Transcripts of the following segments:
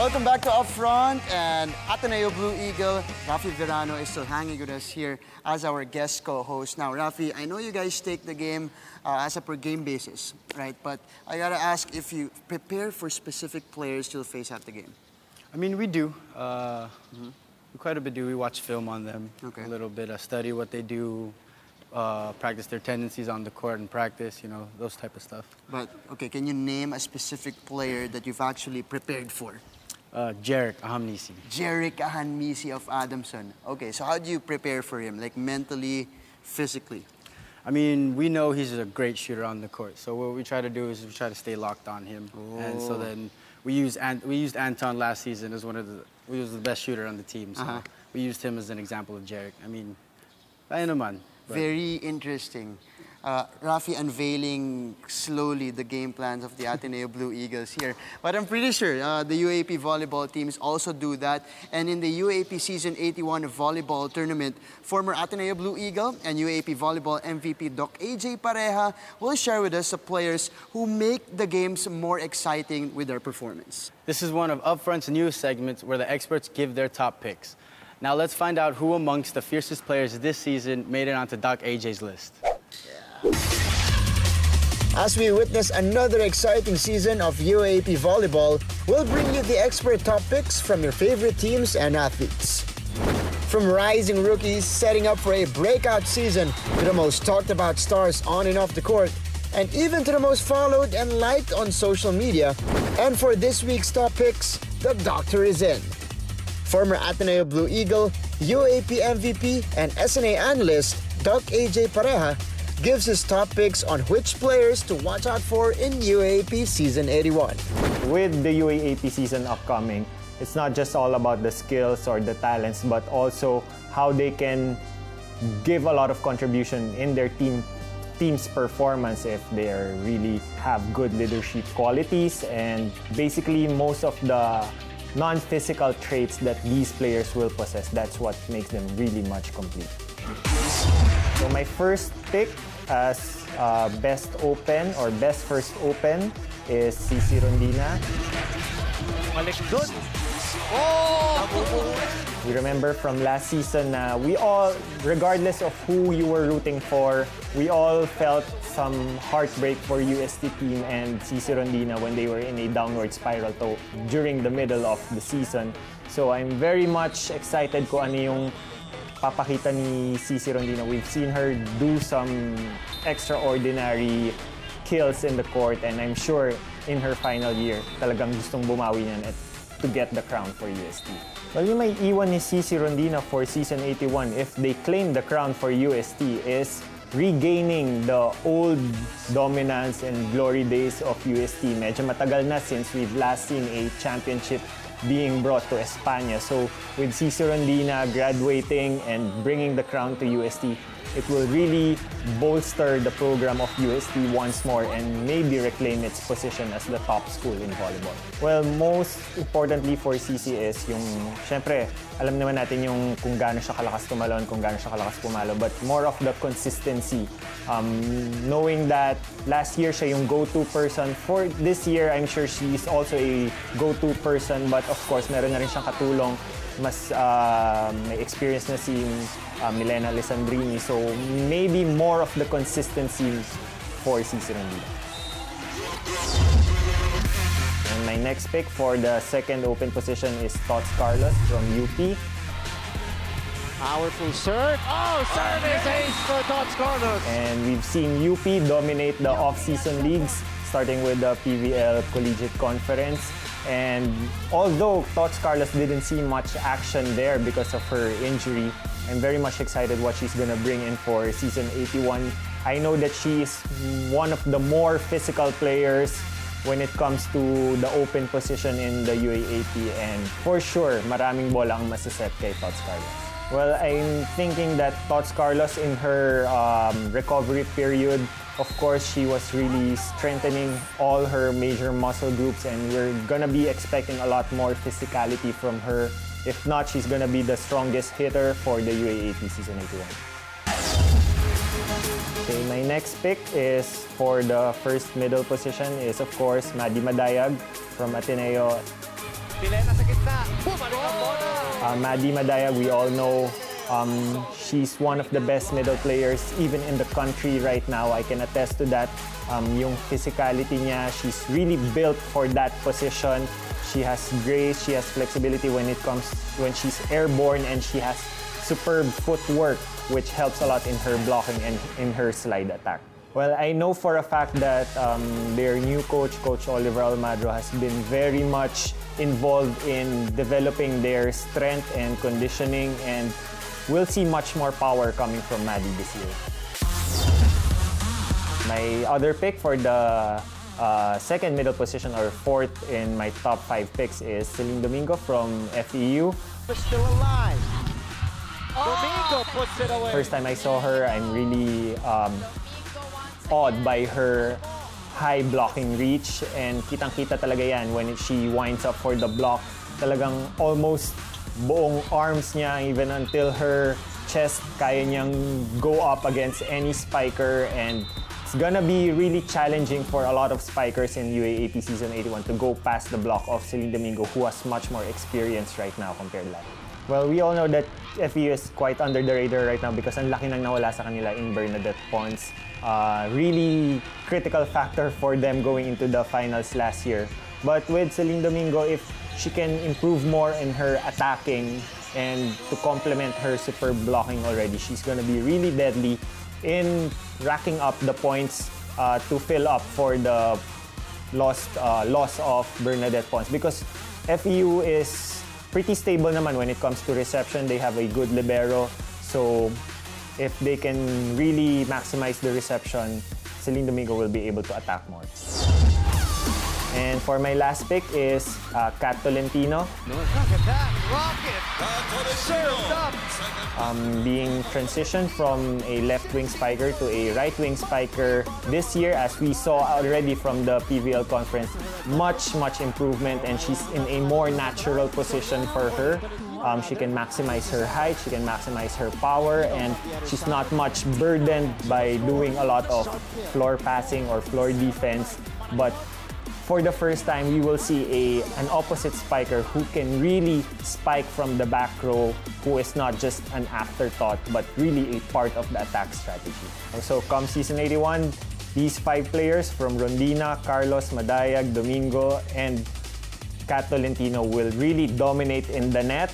Welcome back to Upfront, and Ateneo Blue Eagle, Rafi Verano is still hanging with us here as our guest co-host. Now, Rafi, I know you guys take the game as a per-game basis, right? But I gotta ask if you prepare for specific players you'll face at the game. I mean, we do. We quite a bit do. We watch film on them a little bit, study what they do, practice their tendencies on the court and practice, you know, those type of stuff. But, okay, can you name a specific player that you've actually prepared for? Jarek Ahamnisi. Jarek Ahamnisi of Adamson. Okay, so how do you prepare for him, like mentally, physically? I mean, we know he's a great shooter on the court, so what we try to do is we try to stay locked on him. And so then we used Anton last season as he was the best shooter on the team, so we used him as an example of Jarek. I mean, kaya naman. Very interesting. Rafi unveiling slowly the game plans of the Ateneo Blue Eagles here. But I'm pretty sure the UAAP volleyball teams also do that. And in the UAAP Season 81 volleyball tournament, former Ateneo Blue Eagle and UAAP volleyball MVP Doc AJ Pareja will share with us the players who make the games more exciting with their performance. This is one of Upfront's newest segments where the experts give their top picks. Now let's find out who amongst the fiercest players this season made it onto Doc AJ's list. As we witness another exciting season of UAAP volleyball, we'll bring you the expert top picks from your favorite teams and athletes. From rising rookies setting up for a breakout season to the most talked about stars on and off the court, and even to the most followed and liked on social media. And for this week's top picks, the doctor is in. Former Ateneo Blue Eagle, UAAP MVP, and SNA analyst Doc AJ Pareja gives his top picks on which players to watch out for in UAAP Season 81. With the UAAP season upcoming, it's not just all about the skills or the talents, but also how they can give a lot of contribution in their team's performance if they really have good leadership qualities, and basically most of the non-physical traits that these players will possess. That's what makes them really much complete. So my first pick as best open or best first open is SISI RONDINA. We remember from last season, we all, regardless of who you were rooting for, we all felt some heartbreak for UST team and SISI RONDINA when they were in a downward spiral during the middle of the season. So I'm very much excited kung ano yung papakita ni SISI RONDINA. We've seen her do some extraordinary kills in the court, and I'm sure in her final year, talagang gustong bumawi niyan to get the crown for UST. Well, yung may iwan ni SISI RONDINA for Season 81 if they claim the crown for UST is regaining the old dominance and glory days of UST. Medyo matagal na since we've last seen a championship being brought to España. So with SISI RONDINA graduating and bringing the crown to UST, it will really bolster the program of UST once more and maybe reclaim its position as the top school in volleyball. Well, most importantly for SISI is yung, syempre, alam naman natin yung kung gaano siya kalakas tumalon, kung gaano siya kalakas pumalo, but more of the consistency. Knowing that last year siya yung go-to person, for this year, I'm sure she's also a go-to person, but of course, meron na rin siyang katulong. Mas may experience na si Milena Alessandrini, so maybe more of the consistency for SISI RONDINA. And my next pick for the second open position is Tots Carlos from UP. Powerful serve. Oh, service ace for Tots Carlos. And we've seen UP dominate the off-season leagues, starting with the PVL Collegiate Conference. And although Tots Carlos didn't see much action there because of her injury, I'm very much excited what she's gonna bring in for Season 81. I know that she is one of the more physical players when it comes to the open position in the UAAP, and for sure, maraming bola ang masaset kay Tots Carlos. Well, I'm thinking that Tots Carlos in her recovery period, of course, she was really strengthening all her major muscle groups, and we're gonna be expecting a lot more physicality from her. If not, she's gonna be the strongest hitter for the UAAP Season 81. Okay, my next pick is for the first middle position is, of course, MADDIE from Ateneo. Pilena sa gitna. Bumalik ang bola. Maddie Madayag, we all know she's one of the best middle players even in the country right now. I can attest to that. Yung physicality niya, she's really built for that position. She has grace, she has flexibility when she's airborne, and she has superb footwork, which helps a lot in her blocking and in her slide attack. Well, I know for a fact that their new coach, Coach Oliver Almagro, has been very much involved in developing their strength and conditioning, and we'll see much more power coming from Maddie this year. My other pick for the second middle position, or fourth in my top 5 picks, is CELINE Domingo from FEU. Still alive. Domingo puts it away. First time I saw her, I'm really awed by her high blocking reach, and kitang-kita talaga yan when she winds up for the block. Talagang almost buong arms niya, even until her chest, kaya niyang go up against any spiker, and it's gonna be really challenging for a lot of spikers in UAAP Season 81 to go past the block of CELINE Domingo, who has much more experience right now compared to that. Well, we all know that FEU is quite under the radar right now because ang laki nang nawala sa kanila in Bernadette Pons. Really critical factor for them going into the finals last year. But with CELINE Domingo, if she can improve more in her attacking and to complement her superb blocking already, she's gonna be really deadly in racking up the points to fill up for the loss of Bernadette Pons, because FEU is pretty stable naman when it comes to reception. They have a good libero, so if they can really maximize the reception, CELINE Domingo will be able to attack more. And for my last pick is Kat Tolentino. Look at that rocket! Served up! Being transitioned from a left wing spiker to a right wing spiker this year, as we saw already from the PVL conference, much improvement, and she's in a more natural position for her. She can maximize her height, she can maximize her power, and she's not much burdened by doing a lot of floor passing or floor defense. But for the first time, we will see an opposite spiker who can really spike from the back row, who is not just an afterthought, but really a part of the attack strategy. So come Season 81, these 5 players from Rondina, Carlos, Madayag, Domingo, and Kat Tolentino will really dominate in the net,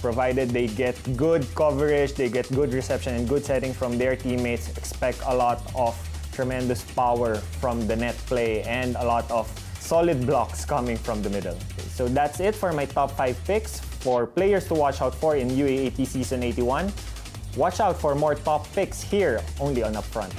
provided they get good coverage, they get good reception and good setting from their teammates. Expect a lot of tremendous power from the net play and a lot of solid blocks coming from the middle. So that's it for my top 5 picks for players to watch out for in UAAP Season 81. Watch out for more top picks here only on Upfront.